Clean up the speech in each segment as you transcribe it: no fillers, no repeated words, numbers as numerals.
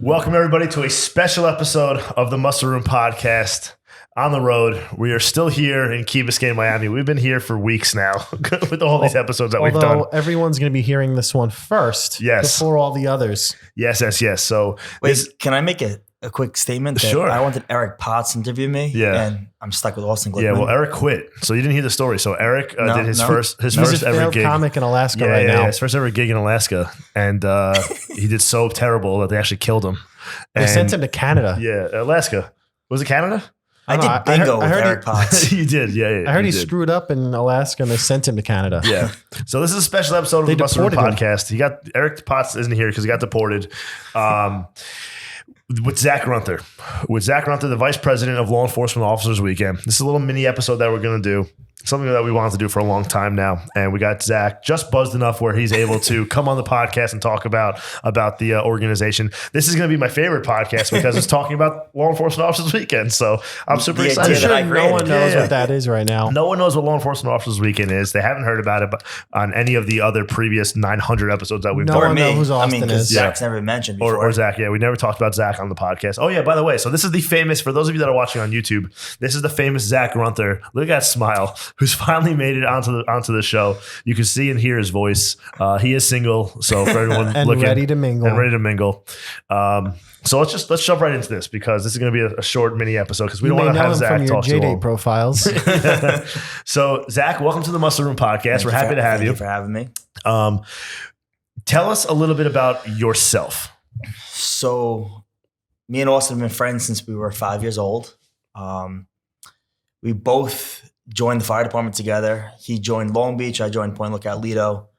Welcome, everybody, to a special episode of the Muscle Room Podcast. On the road, we are still here in Key Biscayne, Miami. We've been here for weeks now with all these episodes that we've done. Although everyone's going to be hearing this one first, before all the others. Yes. So, can I make a quick statement? Sure. I wanted Eric Potts to interview me, and I'm stuck with Austin Glickman. Yeah, well, Eric quit, so you didn't hear the story. So Eric did his first He's ever gig. Comic in Alaska right now. Yeah, his first ever gig in Alaska, and he did so terrible that they actually killed him. They sent him to Canada. Yeah, Alaska. Was it Canada? I did bingo with Eric Potts. You did, yeah. I heard he screwed up in Alaska and they sent him to Canada. Yeah. So this is a special episode of the Muscle Room Podcast. Eric Potts isn't here because he got deported. With Zach Grunther. With Zach Grunther, the Vice President of Law Enforcement Officers Weekend. This is a little mini episode that we're going to do. Something that we wanted to do for a long time now. And we got Zach just buzzed enough where he's able to come on the podcast and talk about the organization. This is going to be my favorite podcast because it's talking about Law Enforcement Officers Weekend. So I'm super excited. I'm sure no one knows what that is right now. No one knows what Law Enforcement Officers Weekend is. They haven't heard about it on any of the other previous 900 episodes that we've done. No one knows who Austin is. Zach's never mentioned before. Or Zach, yeah. We never talked about Zach on the podcast. Oh, yeah, by the way, so this is the famous, for those of you that are watching on YouTube, this is the famous Zach Grunther. Look at that smile, who's finally made it onto the show. You can see and hear his voice. He is single, so for everyone and looking ready to mingle. So let's jump right into this because this is going to be a short mini episode because we don't want to have Zach talk too long. Profiles. So Zach, welcome to the Muscle Room Podcast. We're happy to have you. Thank you for having me. Tell us a little bit about yourself. So me and Austin have been friends since we were 5 years old. We both joined the fire department together. He joined Long Beach. I joined Point Lookout Lido.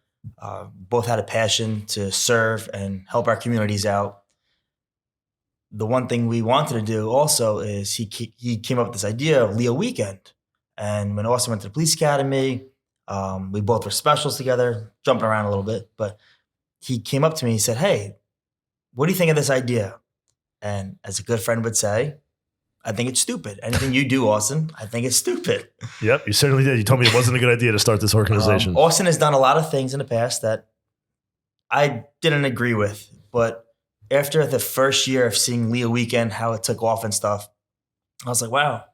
Both had a passion to serve and help our communities out. The one thing we wanted to do also is he came up with this idea of Leo Weekend. And when Austin went to the police academy, we both were specials together, jumping around a little bit. But he came up to me and said, "Hey, what do you think of this idea?" And as a good friend would say, I think it's stupid. Anything you do, Austin, I think it's stupid. Yep, you certainly did. You told me it wasn't a good idea to start this organization. Austin has done a lot of things in the past that I didn't agree with. But after the first year of seeing Leo Weekend, how it took off and stuff, I was like, wow,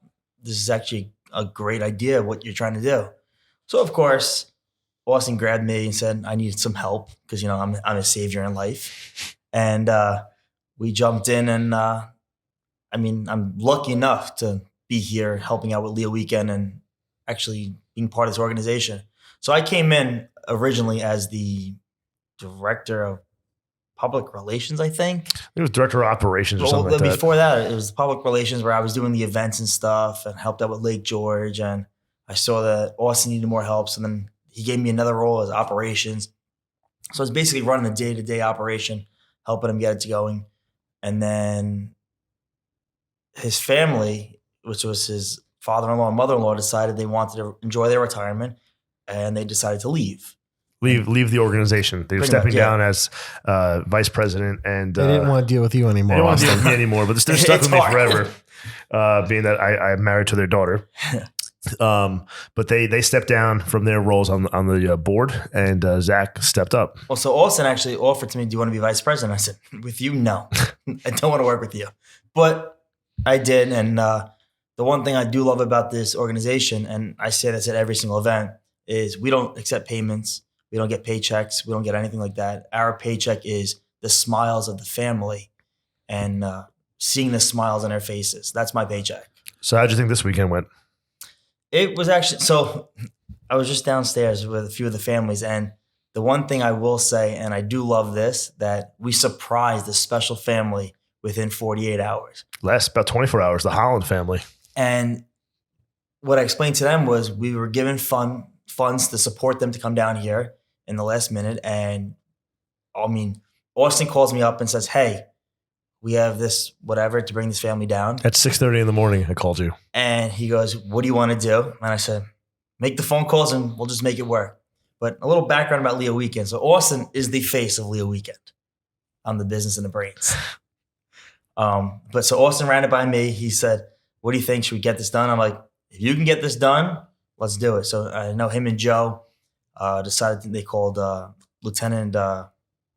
this is actually a great idea, what you're trying to do. So, of course, Austin grabbed me and said, I needed some help because, I'm a savior in life. And we jumped in and I'm lucky enough to be here helping out with Leo Weekend and actually being part of this organization. So I came in originally as the director of public relations, I think. It was director of operations or something like that. Before that, it was public relations where I was doing the events and stuff and helped out with Lake George. And I saw that Austin needed more help. So then he gave me another role as operations. So I was basically running the day-to-day operation, helping him get it going. And then his family, which was his father-in-law and mother-in-law, decided they wanted to enjoy their retirement, and they decided to leave. Leave the organization. They were stepping down as vice president, and they didn't want to deal with you anymore. They didn't want to deal with me anymore, but they're stuck with me forever, being that I'm married to their daughter. But they stepped down from their roles on the board, and Zach stepped up. Well, so Austin actually offered to me, "Do you want to be vice president?" I said, "With you, no. I don't want to work with you." But I did, and the one thing I do love about this organization, and I say this at every single event, is we don't accept payments. We don't get paychecks. We don't get anything like that. Our paycheck is the smiles of the family and seeing the smiles on their faces. That's my paycheck. So how'd you think this weekend went? It was actually, so I was just downstairs with a few of the families, and the one thing I will say, and I do love this, that we surprised the special family within 48 hours. Less, about 24 hours, the Holland family. And what I explained to them was we were given funds to support them to come down here in the last minute. And Austin calls me up and says, "Hey, we have this whatever to bring this family down." At 6:30 in the morning, I called you. And he goes, "What do you want to do?" And I said, "Make the phone calls and we'll just make it work." But a little background about Leo Weekend. So Austin is the face of Leo Weekend. I'm the business and the brains. But so Austin ran it by me. He said, "What do you think? Should we get this done?" I'm like, "If you can get this done, let's do it." So I know him and Joe decided they called Lieutenant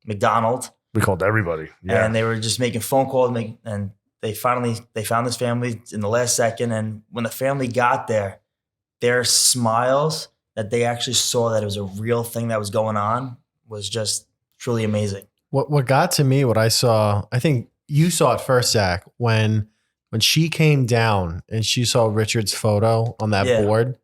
McDonald We called everybody. Yeah. And they were just making phone calls, and they found this family in the last second. And when the family got there, their smiles that they actually saw that it was a real thing that was going on was just truly amazing. What got to me, what I saw, I think you saw it first, Zach, when she came down and she saw Richard's photo on that board.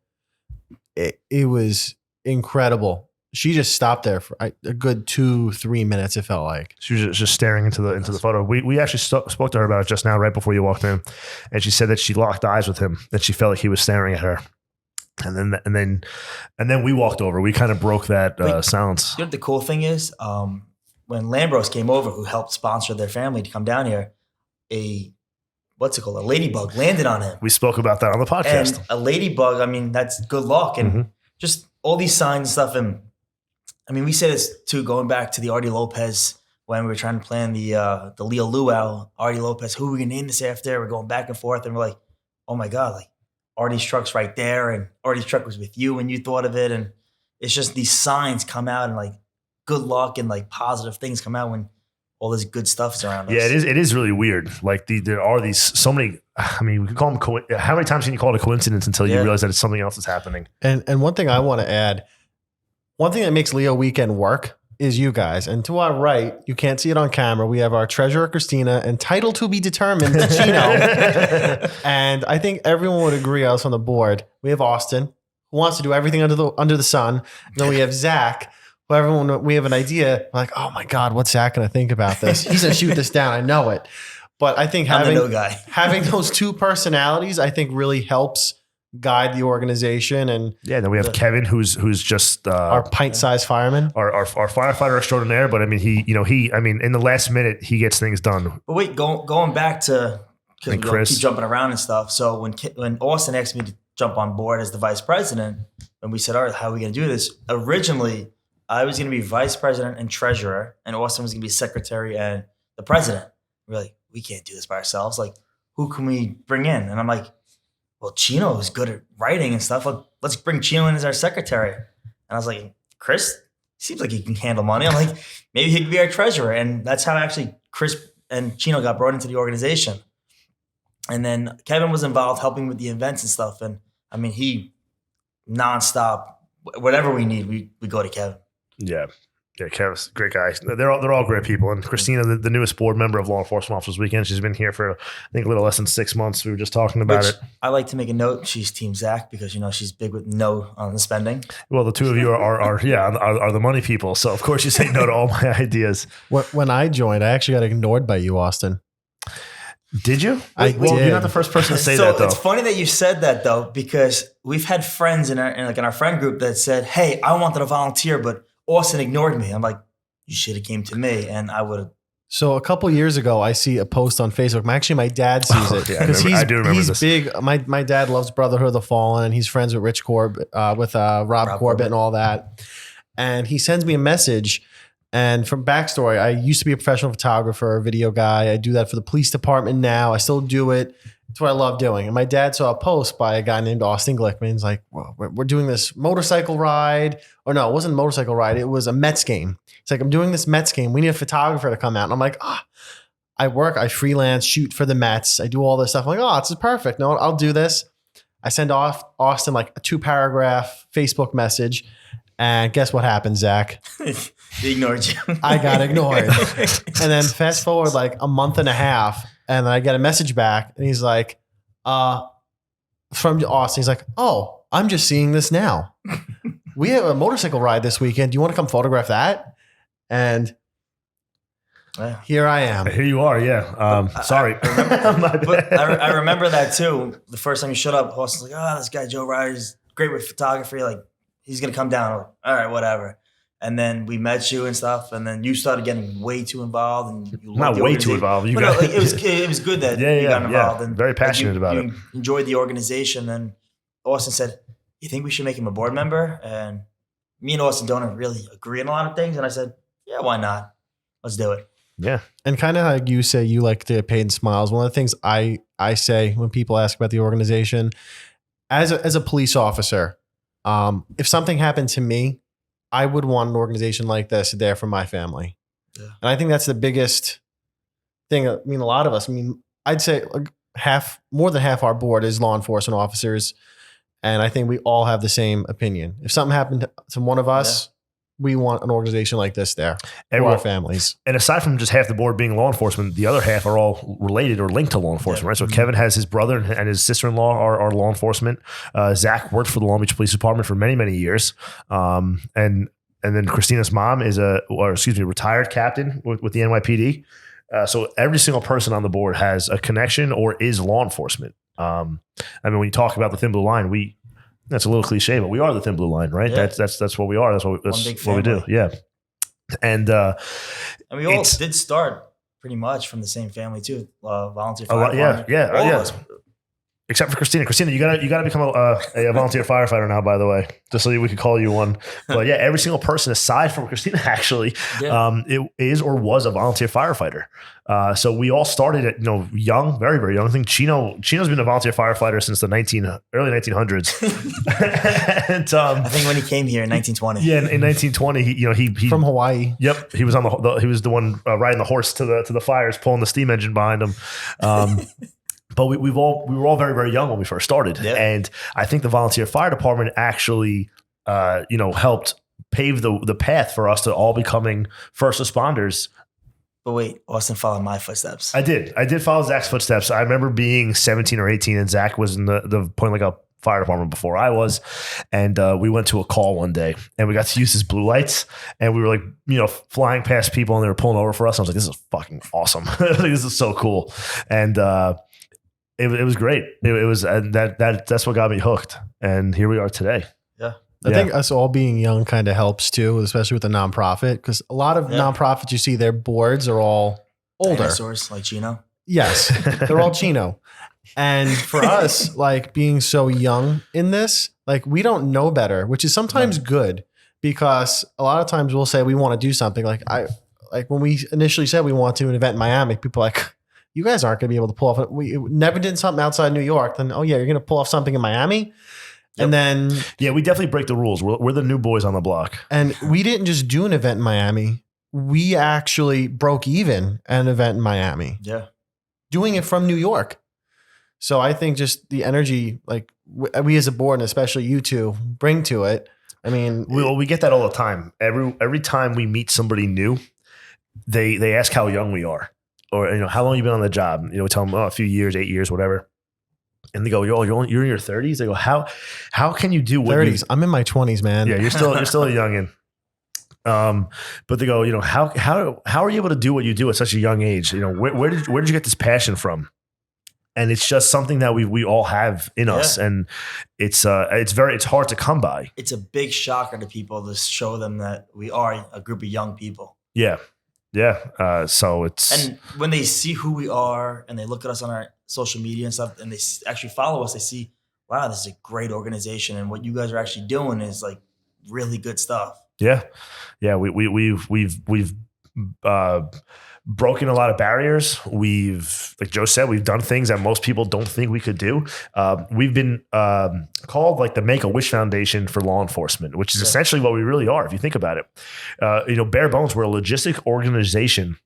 It was incredible. She just stopped there for a good 2-3 minutes. It felt like she was just staring into the photo. We actually spoke to her about it just now, right before you walked in, and she said that she locked eyes with him, that she felt like he was staring at her, and then we walked over. We kind of broke that silence. You know what the cool thing is? When Lambros came over, who helped sponsor their family to come down here, a ladybug landed on him. We spoke about that on the podcast. And a ladybug, I mean, that's good luck, and just all these signs and stuff. And I mean, we say this too, going back to the Artie Lopez when we were trying to plan the Leo Luau, Artie Lopez, who are we gonna name this after? We're going back and forth, and we're like, oh my God, like Artie's truck's right there, and Artie's truck was with you when you thought of it. And it's just these signs come out, and like good luck and like positive things come out when all this good stuff's around us. Yeah, it is really weird. Like there are these so many. I mean, we can call them. How many times can you call it a coincidence until you realize that it's something else that's happening? And one thing I want to add, one thing that makes Leo Weekend work is you guys. And to our right, you can't see it on camera, we have our treasurer Christina and title to be determined Chino. And I think everyone would agree else on the board. We have Austin, who wants to do everything under the sun. And then we have Zach. We have an idea, like, oh my God, what's Zach going to think about this? He's going to shoot this down. I know it. But I think having those two personalities, I think really helps guide the organization. And then we have Kevin, who's just our pint-sized fireman, our firefighter extraordinaire. But I mean, in the last minute, he gets things done. But wait, going back to, because we keep jumping around and stuff. So when Austin asked me to jump on board as the vice president, and we said, all right, how are we going to do this? Originally, I was going to be vice president and treasurer, and Austin was going to be secretary and the president. We're like, we can't do this by ourselves. Like, who can we bring in? And I'm like, well, Chino is good at writing and stuff. Let's bring Chino in as our secretary. And I was like, Chris seems like he can handle money. I'm like, maybe he could be our treasurer. And that's how actually Chris and Chino got brought into the organization. And then Kevin was involved helping with the events and stuff. And I mean, he nonstop, whatever we need, we go to Kevin. Yeah, Kevin's a great guy. They're all great people. And Christina, the newest board member of Law Enforcement Officers Weekend, she's been here for, I think, a little less than 6 months. We were just talking about it. I like to make a note. She's Team Zach because, she's big with no on the spending. Well, the two of you are the money people. So, of course, you say no to all my ideas. When I joined, I actually got ignored by you, Austin. Did you? I did. You're not the first person to say that, though. It's funny that you said that, though, because we've had friends in our friend group that said, hey, I wanted to volunteer, but Austin ignored me. I'm like, you should have came to me and I would have. So a couple of years ago, I see a post on Facebook. Actually, my dad sees it because he's big. My dad loves Brotherhood of the Fallen, and he's friends with Rob Corbett and all that. And he sends me a message. And from backstory, I used to be a professional photographer, video guy. I do that for the police department now. I still do it. It's what I love doing. And my dad saw a post by a guy named Austin Glickman. He's like, well, we're doing this motorcycle ride. Or no, it wasn't a motorcycle ride. It was a Mets game. It's like, I'm doing this Mets game. We need a photographer to come out. And I'm like, I freelance, shoot for the Mets. I do all this stuff. I'm like, this is perfect. No, I'll do this. I send off Austin like a 2-paragraph Facebook message. And guess what happened, Zach? They ignored you. I got ignored. And then fast forward like a month and a half. And I get a message back and he's like, from Austin, he's like, oh, I'm just seeing this now. We have a motorcycle ride this weekend. Do you want to come photograph that? And here I am. Here you are, yeah. Sorry. I remember that too. The first time you showed up, Austin's like, this guy Joe Ryder's great with photography. Like, he's going to come down. All right, whatever. And then we met you and stuff, and then you started getting way too involved. And you not way too involved. It was good that you got involved. Yeah. And very passionate about it. You enjoyed the organization. And Austin said, you think we should make him a board member? And me and Austin don't really agree on a lot of things. And I said, yeah, why not? Let's do it. Yeah. And kind of like you say, you like to get paid in smiles. One of the things I say when people ask about the organization, as a police officer, if something happened to me, I would want an organization like this there for my family. And I think that's the biggest thing. I mean, a lot of us, I'd say more than half our board is law enforcement officers. And I think we all have the same opinion. If something happened to one of us, we want an organization like this there for our families. And aside from just half the board being law enforcement, the other half are all related or linked to law enforcement, right? So Kevin has his brother and his sister-in-law are law enforcement. Zach worked for the Long Beach Police Department for many, many years. And then Christina's mom is retired captain with the NYPD. So every single person on the board has a connection or is law enforcement. I mean, when you talk about the thin blue line, that's a little cliche, but we are the thin blue line, right? Yeah. That's what we are. That's what we do. Yeah. And we all did start pretty much from the same family too. Volunteer fire department. Yeah. Except for Christina. Christina, you gotta become a volunteer firefighter now, by the way, just so we could call you one. But yeah, every single person aside from Christina actually, it is or was a volunteer firefighter. So we all started at young, very, very young. I think Chino's been a volunteer firefighter since the early 1900s. And I think when he came here in 1920. Yeah, in 1920, he from Hawaii. Yep, he was he was the one riding the horse to the fires, pulling the steam engine behind him. But we were all very, very young when we first started. Yep. And I think the volunteer fire department actually, helped pave the path for us to all becoming first responders. But wait, Austin followed my footsteps. I did follow Zach's footsteps. I remember being 17 or 18 and Zach was in the Point Lookout Fire Department before I was. And we went to a call one day and we got to use his blue lights and we were like, flying past people and they were pulling over for us. And I was like, this is fucking awesome. This is so cool. And, it was great. It was that's what got me hooked, and here we are today. Yeah, I think us all being young kind of helps too, especially with a nonprofit, because a lot of nonprofits you see their boards are all older. Dinosaurs like Chino. Yes, they're all Chino, and for us, like being so young in this, like we don't know better, which is sometimes good because a lot of times we'll say we want to do something. Like when we initially said we want to do an event in Miami, people are like, you guys aren't going to be able to pull off. We never did something outside New York. Then, you're going to pull off something in Miami. Yep. And then. Yeah, we definitely break the rules. We're the new boys on the block. And we didn't just do an event in Miami. We actually broke even an event in Miami. Yeah. Doing it from New York. So I think just the energy, like we as a board, and especially you two, bring to it. I mean. We get that all the time. Every time we meet somebody new, they ask how young we are. Or, how long have you been on the job? We tell them, a few years, 8 years, whatever. And they go, you're in your 30s? They go, how can you do what 30s? I'm in my 20s, man. Yeah, you're still a youngin'. But they go, how are you able to do what you do at such a young age? Where did you get this passion from? And it's just something that we all have in us, and it's hard to come by. It's a big shocker to people to show them that we are a group of young people. Yeah. Yeah. So and when they see who we are and they look at us on our social media and stuff and they actually follow us, they see, wow, this is a great organization. And what you guys are actually doing is like really good stuff. Yeah. Yeah. We've broken a lot of barriers. We've, like Joe said, we've done things that most people don't think we could do. We've been called like the Make-A-Wish Foundation for law enforcement, which is essentially what we really are. If you think about it, bare bones, we're a logistic organization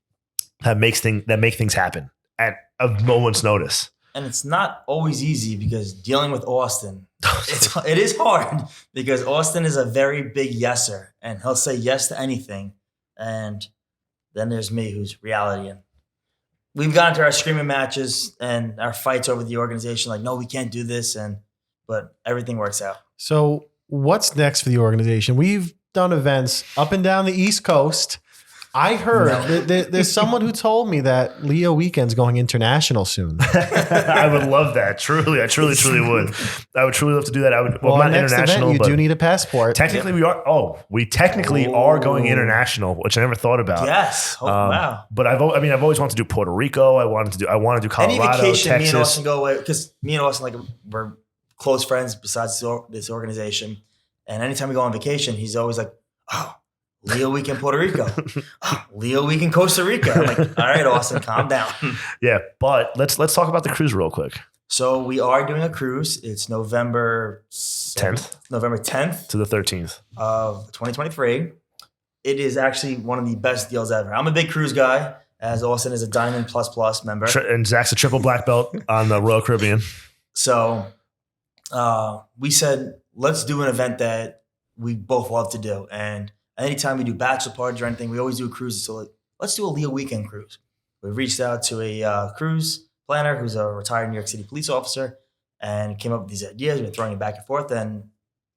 that make things happen at a moment's notice. And it's not always easy because dealing with Austin, it is hard because Austin is a very big yeser and he'll say yes to anything. And then there's me, who's reality. And we've gotten to our screaming matches and our fights over the organization. Like, no, we can't do this. But everything works out. So what's next for the organization? We've done events up and down the East Coast. I heard there's someone who told me that Leo Weekend's going international soon. I would love that. Truly, I truly would. I would truly love to do that. I would. Well, not next international. Event, you do need a passport. Technically, we are. Oh, we technically are going international, which I never thought about. Yes. Oh, wow. But I've always wanted to do Puerto Rico. I want to do Colorado, any vacation, Texas. Me and Austin go away because me and Austin we're close friends. Besides this organization, and anytime we go on vacation, he's always like, "Oh, Leo Weekend Puerto Rico. Oh, Leo Weekend Costa Rica." I'm like, all right, Austin, calm down. Yeah, but let's talk about the cruise real quick. So we are doing a cruise. It's November 10th to the 13th of 2023. it is actually one of the best deals ever. I'm a big cruise guy, as Austin is a Diamond Plus member. And Zach's a triple black belt on the Royal Caribbean. So we said, let's do an event that we both love to do. And anytime we do bachelor parties or anything, we always do a cruise. So let's do a Leo weekend cruise. We reached out to a cruise planner who's a retired New York City police officer and came up with these ideas. We've been throwing it back and forth. And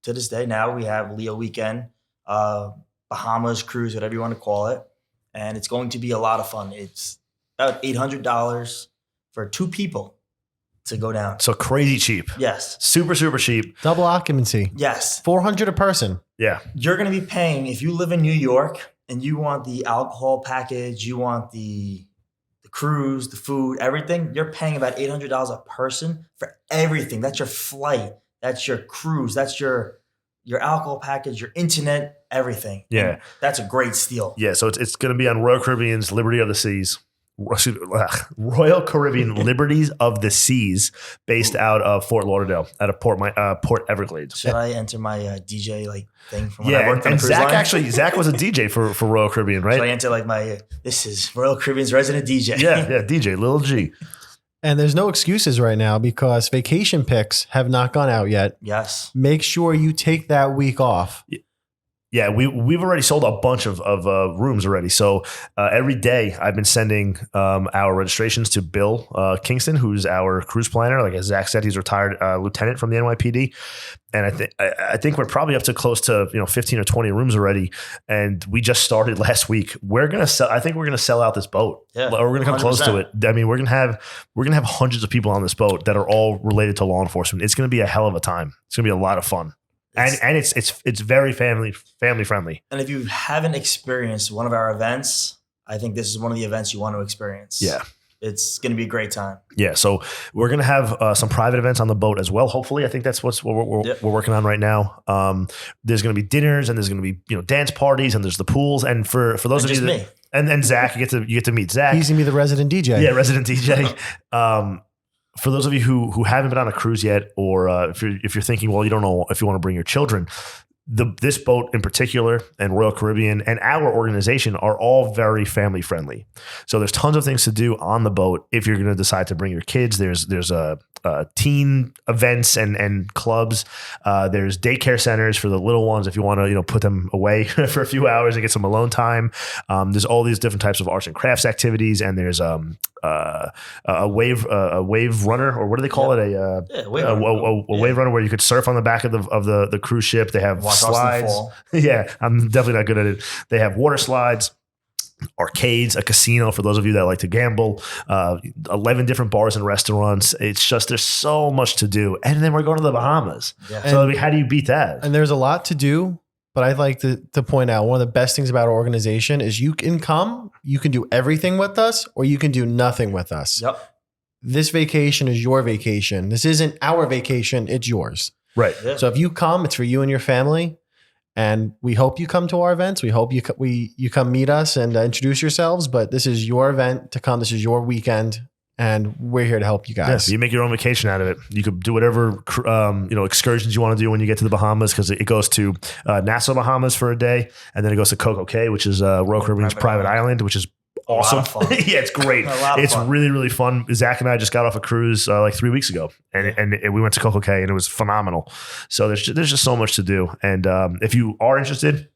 to this day, now we have Leo weekend, Bahamas cruise, whatever you want to call it. And it's going to be a lot of fun. It's about $800 for 2 people to go down. So crazy cheap. Yes. Super, super cheap. Double occupancy. Yes. $400 a person. Yeah. You're going to be paying, if you live in New York and you want the alcohol package, you want the cruise, the food, everything, you're paying about $800 a person for everything. That's your flight. That's your cruise. That's your alcohol package, your internet, everything. Yeah. And that's a great steal. Yeah. So it's going to be on Royal Caribbean's Liberty of the Seas. Royal Caribbean Liberties of the Seas, based out of Fort Lauderdale, out of Port Everglades. Should I enter my DJ thing from when I worked on the cruise line? Zach was a DJ for Royal Caribbean, right? Should I enter this is Royal Caribbean's resident DJ? Yeah, DJ, Lil G. And there's no excuses right now because vacation pics have not gone out yet. Yes. Make sure you take that week off. Yeah, we've already sold a bunch of rooms already. So every day I've been sending our registrations to Bill Kingston, who's our cruise planner. Like as Zach said, he's a retired lieutenant from the NYPD. And I think we're probably up to close to 15 or 20 rooms already. And we just started last week. I think we're gonna sell out this boat. Yeah, or we're gonna come 100%. close to it. I mean, we're gonna have hundreds of people on this boat that are all related to law enforcement. It's gonna be a hell of a time. It's gonna be a lot of fun. And it's very family friendly. And if you haven't experienced one of our events, I think this is one of the events you want to experience. Yeah. It's going to be a great time. Yeah. So we're going to have some private events on the boat as well. Hopefully, I think that's what we're working on right now. There's going to be dinners and there's going to be, dance parties and there's the pools. And for those of you that, and Zach, you get to meet Zach. He's going to be the resident DJ. Yeah. Resident DJ. For those of you who haven't been on a cruise yet, or if you're thinking, well, you don't know if you want to bring your children, this boat in particular and Royal Caribbean and our organization are all very family friendly. So there's tons of things to do on the boat if you're going to decide to bring your kids. There's teen events and clubs. There's daycare centers for the little ones if you want to put them away for a few hours and get some alone time. There's all these different types of arts and crafts activities, and there's a wave runner, or what do they call it? A wave runner where you could surf on the back of the cruise ship. They have slides. Yeah, I'm definitely not good at it. They have water slides, arcades, a casino for those of you that like to gamble, 11 different bars and restaurants. It's just, there's so much to do. And then we're going to the Bahamas. Yeah. So how do you beat that? And there's a lot to do, but I'd like to point out one of the best things about our organization is you can come, you can do everything with us, or you can do nothing with us. Yep. This vacation is your vacation. This isn't our vacation. It's yours. Right. Yeah. So if you come, it's for you and your family. And we hope you come to our events. We hope you come meet us and introduce yourselves. But this is your event to come. This is your weekend, and we're here to help you guys. Yes, you make your own vacation out of it. You could do whatever excursions you want to do when you get to the Bahamas, because it goes to Nassau, Bahamas for a day, and then it goes to Coco Cay, which is Royal Caribbean's private island, which is awesome. Yeah, it's great. It's really, really fun. Zach and I just got off a cruise like 3 weeks ago, and we went to Coco Cay, and it was phenomenal. So there's just so much to do. And if you are interested,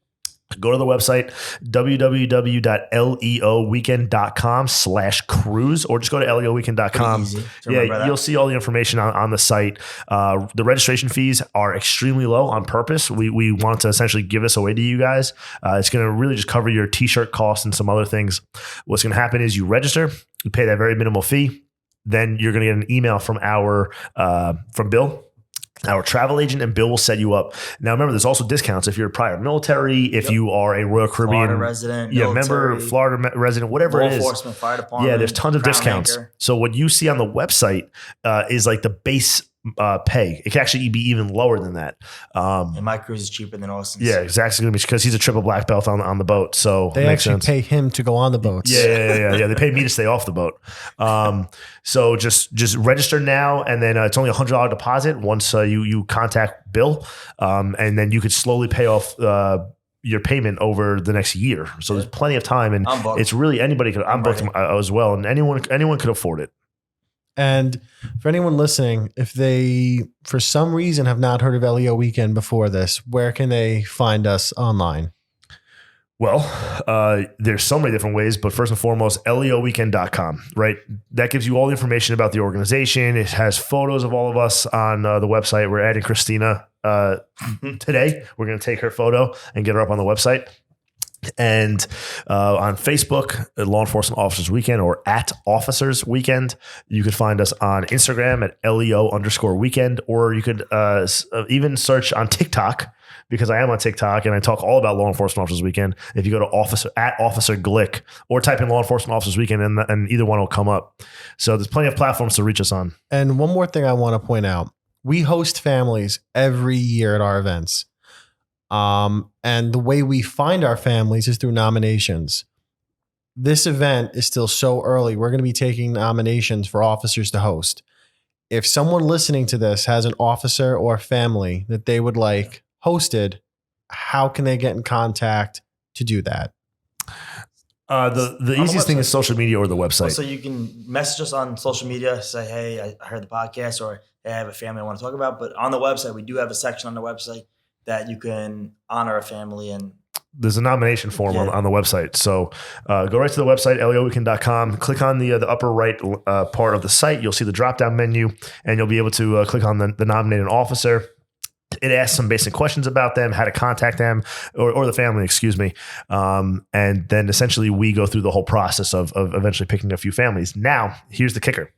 go to the website, www.leoweekend.com/cruise, or just go to leoweekend.com. Yeah, you'll see all the information on the site. The registration fees are extremely low on purpose. We want to essentially give this away to you guys. It's going to really just cover your t-shirt costs and some other things. What's going to happen is you register, you pay that very minimal fee. Then you're going to get an email from from Bill, our travel agent, and Bill will set you up. Now, remember, there's also discounts if you're a prior military, if you are a Royal Caribbean Florida resident, member, Florida resident, whatever it is. Law enforcement, fire department. Yeah, there's tons of discounts. Anchor. So what you see on the website is like the base pay. It can actually be even lower than that. And my cruise is cheaper than Austin's. Yeah, exactly. Going to be because he's a triple black belt on the boat. So they actually pay him to go on the boats. Yeah. They pay me to stay off the boat. So just register now, and then it's only $100 deposit once you contact Bill, and then you could slowly pay off your payment over the next year. So there's plenty of time, and it's really anybody could. I'm booked as well, and anyone could afford it. And for anyone listening, if they for some reason have not heard of LEO Weekend before this, where can they find us online? Well, there's so many different ways, but first and foremost, leoweekend.com, right? That gives you all the information about the organization. It has photos of all of us on the website. We're adding Christina today. We're going to take her photo and get her up on the website. And on Facebook, Law Enforcement Officers Weekend, or at Officers Weekend. You could find us on Instagram at LEO_weekend, or you could even search on TikTok, because I am on TikTok and I talk all about Law Enforcement Officers Weekend. If you go to Officer Glick, or type in Law Enforcement Officers Weekend, and either one will come up. So there's plenty of platforms to reach us on. And one more thing I want to point out. We host families every year at our events. And the way we find our families is through nominations. This event is still so early. We're going to be taking nominations for officers to host. If someone listening to this has an officer or family that they would like hosted, how can they get in contact to do that? The easiest thing is social media or the website. So you can message us on social media, say, hey, I heard the podcast, or hey, I have a family I want to talk about. But on the website, we do have a section on the website that you can honor a family. And there's a nomination form on the website. So go right to the website, leoweekend.com, click on the upper right part of the site. You'll see the drop-down menu, and you'll be able to click on the nominated officer. It asks some basic questions about them, how to contact them, or the family, excuse me. And then essentially we go through the whole process of eventually picking a few families. Now, here's the kicker.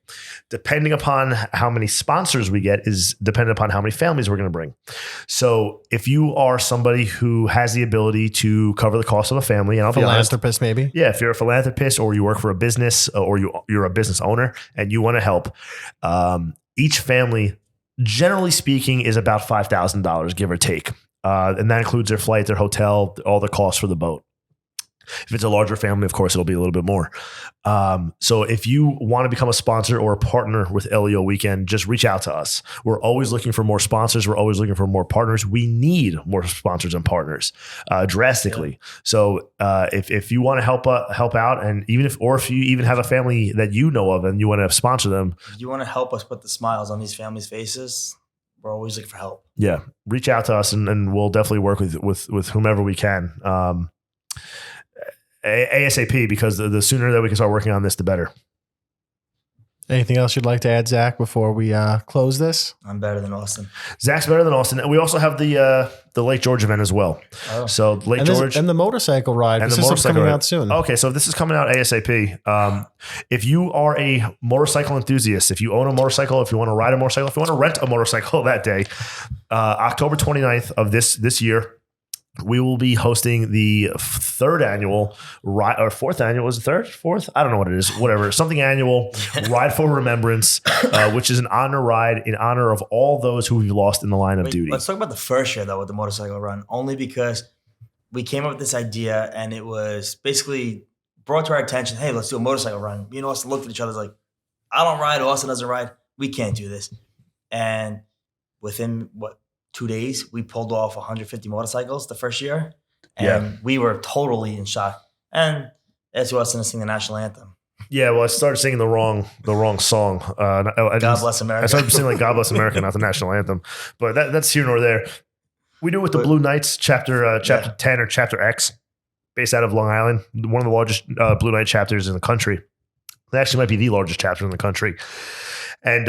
Depending upon how many sponsors we get is dependent upon how many families we're going to bring. So if you are somebody who has the ability to cover the cost of a family, and I'll be honest, philanthropist maybe? Yeah, if you're a philanthropist, or you work for a business, or you're a business owner and you want to help, each family, generally speaking, is about $5,000, give or take. And that includes their flight, their hotel, all the costs for the boat. If it's a larger family, of course, it'll be a little bit more. So if you want to become a sponsor or a partner with LEO Weekend, just reach out to us. We're always looking for more sponsors. We're always looking for more partners. We need more sponsors and partners drastically. Yeah. So if you want to help out, and if you even have a family that you know of and you want to sponsor them, if you want to help us put the smiles on these families' faces, we're always looking for help. Yeah, reach out to us, and we'll definitely work with whomever we can. ASAP, because the sooner that we can start working on this, the better. Anything else you'd like to add, Zach, before we close this? I'm better than Austin. Zach's better than Austin. And we also have the Lake George event as well. Oh. So Lake George. And the motorcycle ride. And this is coming out soon. Okay, so this is coming out ASAP. If you are a motorcycle enthusiast, if you own a motorcycle, if you want to ride a motorcycle, if you want to rent a motorcycle that day, October 29th of this year, we will be hosting the fourth annual, fourth? I don't know what it is, whatever, something annual Ride for Remembrance, which is an honor ride in honor of all those who we've lost in the line of duty. Let's talk about the first year though with the motorcycle run, only because we came up with this idea and it was basically brought to our attention, hey, let's do a motorcycle run. Me and Austin looked at each other like, I don't ride, Austin doesn't ride. We can't do this. And within 2 days, we pulled off 150 motorcycles the first year, and we were totally in shock. And as you Austin to sing the national anthem. Yeah, well, I started singing the wrong song. God Bless America. I started singing like God Bless America, not the national anthem. But that's here nor there. We do it with the Blue Knights, chapter 10 or chapter X, based out of Long Island, one of the largest Blue Knight chapters in the country. It actually might be the largest chapter in the country. And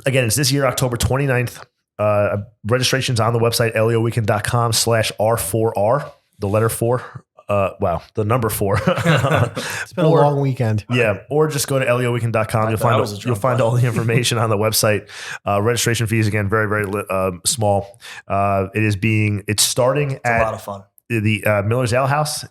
again, it's this year, October 29th. Registration's on the website, leoweekend.com/R4R, the letter 4. The number 4. It's been a long weekend. Yeah. Or just go to leoweekend.com. You'll find all the information on the website. Registration fees, again, very, very small. It's starting at a lot of fun. The Miller's Ale House,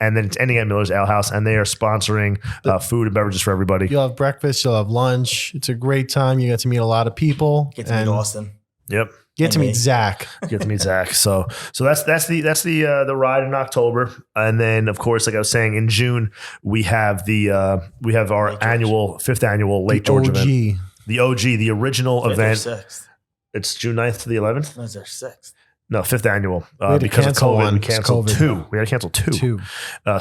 and then it's ending at Miller's Ale House, and they are sponsoring food and beverages for everybody. You'll have breakfast, you'll have lunch. It's a great time. You get to meet a lot of people. Get to meet Austin. Yep. Get to meet Zach. Get to meet Zach. So that's the ride in October, and then of course, like I was saying, in June we have our fifth annual Lake George event. The OG, the original event. It's June 9th to the 11th. That's our 6th. No, 5th annual. We Because of cancel COVID, one. we canceled It's COVID, 2. though. We had to cancel 2. 2.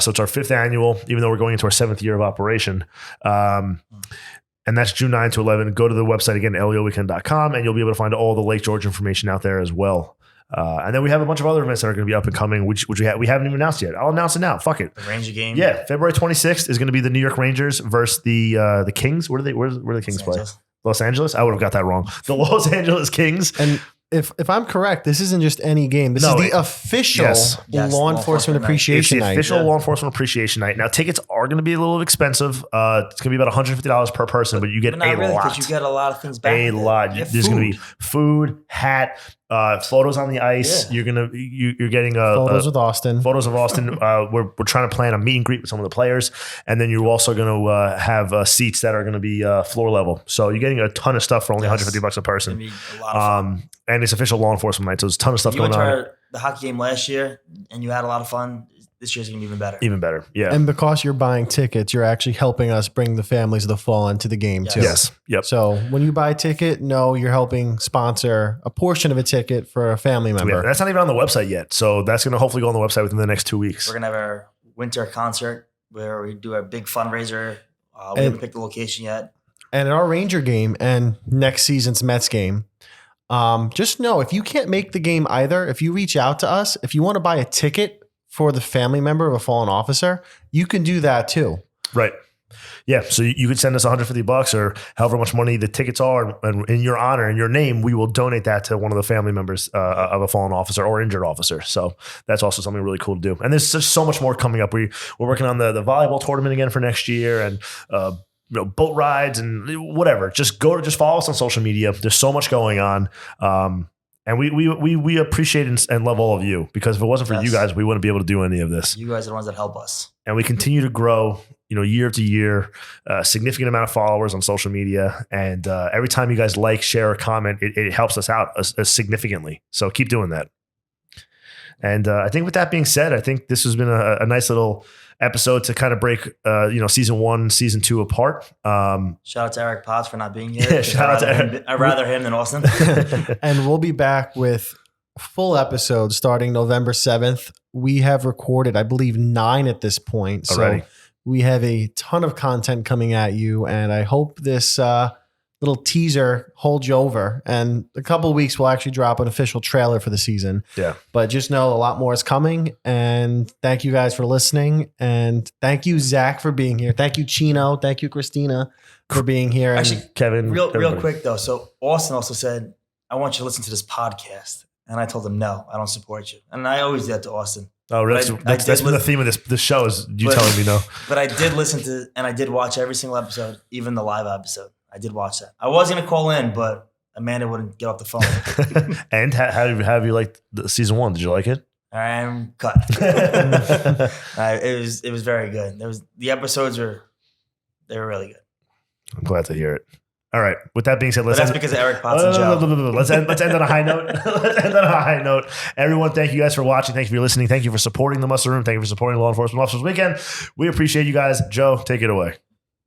So it's our 5th annual, even though we're going into our 7th year of operation. And that's June 9 to 11. Go to the website again, leoweekend.com, and you'll be able to find all the Lake George information out there as well. And then we have a bunch of other events that are going to be up and coming, which we haven't even announced yet. I'll announce it now. Fuck it. The Ranger game. Yeah, February 26th is going to be the New York Rangers versus the Kings. Where do the Kings play? Los Angeles? I would have got that wrong. The Los Angeles Kings. And if I'm correct, this isn't just any game. This is the official law enforcement appreciation night. It's the official law enforcement appreciation night. Now, tickets are going to be a little expensive. It's going to be about $150 per person, but you get not a really, lot. You get a lot of things back. A lot. There's going to be food, hat, photos on the ice. Yeah. You're getting photos with Austin. Photos of Austin. We're trying to plan a meet and greet with some of the players, and then you're also going to have seats that are going to be floor level. So you're getting a ton of stuff for only $150 a person. It's gonna be a lot of fun. And it's official law enforcement night, so there's a ton of stuff going on. You went to the hockey game last year, and you had a lot of fun. This year's gonna be even better. Even better, yeah. And because you're buying tickets, you're actually helping us bring the families of the fallen to the game too. Yes. Yep. So when you buy a ticket, you're helping sponsor a portion of a ticket for a family member. Yeah, that's not even on the website yet. So that's going to hopefully go on the website within the next 2 weeks. We're gonna have our winter concert where we do a big fundraiser. We haven't picked the location yet. And at our Ranger game and next season's Mets game, just know if you can't make the game either, if you reach out to us, if you want to buy a ticket for the family member of a fallen officer, you can do that too. Right. Yeah. So you could send us $150 or however much money the tickets are, and in your honor, in your name, we will donate that to one of the family members of a fallen officer or injured officer. So that's also something really cool to do. And there's just so much more coming up. We're working on the volleyball tournament again for next year, and boat rides and whatever. Just follow us on social media. There's so much going on. And we appreciate and love all of you, because if it wasn't for you guys, we wouldn't be able to do any of this. You guys are the ones that help us. And we continue to grow, year to year, significant amount of followers on social media. And every time you guys like, share, or comment, it helps us out significantly. So keep doing that. And I think with that being said, I think this has been a nice little episode to kind of break, season 1, season 2 apart. Shout out to Eric Potts for not being here. Yeah, shout out to Eric. I'd rather him than Austin. And we'll be back with full episodes starting November 7th. We have recorded, I believe, 9 at this point. Already. So we have a ton of content coming at you. And I hope this little teaser holds you over. And a couple of weeks, we'll actually drop an official trailer for the season. Yeah. But just know a lot more is coming. And thank you guys for listening. And thank you, Zach, for being here. Thank you, Chino. Thank you, Christina, for being here. Actually, and Kevin. Real quick, though. So Austin also said, I want you to listen to this podcast. And I told him, no, I don't support you. And I always do that to Austin. Oh, really? That's been the theme of this show, is you telling me no. But I did listen to, and I did watch every single episode, even the live episode. I did watch that. I was going to call in, but Amanda wouldn't get off the phone. And how have you liked the season 1? Did you like it? I'm cut. It was very good. The episodes were really good. I'm glad to hear it. All right. With that being said, that's because of Eric Potts and Joe. Let's end on a high note. Let's end on a high note. Everyone, thank you guys for watching. Thank you for listening. Thank you for supporting the Muscle Room. Thank you for supporting Law Enforcement Officers Weekend. We appreciate you guys. Joe, take it away.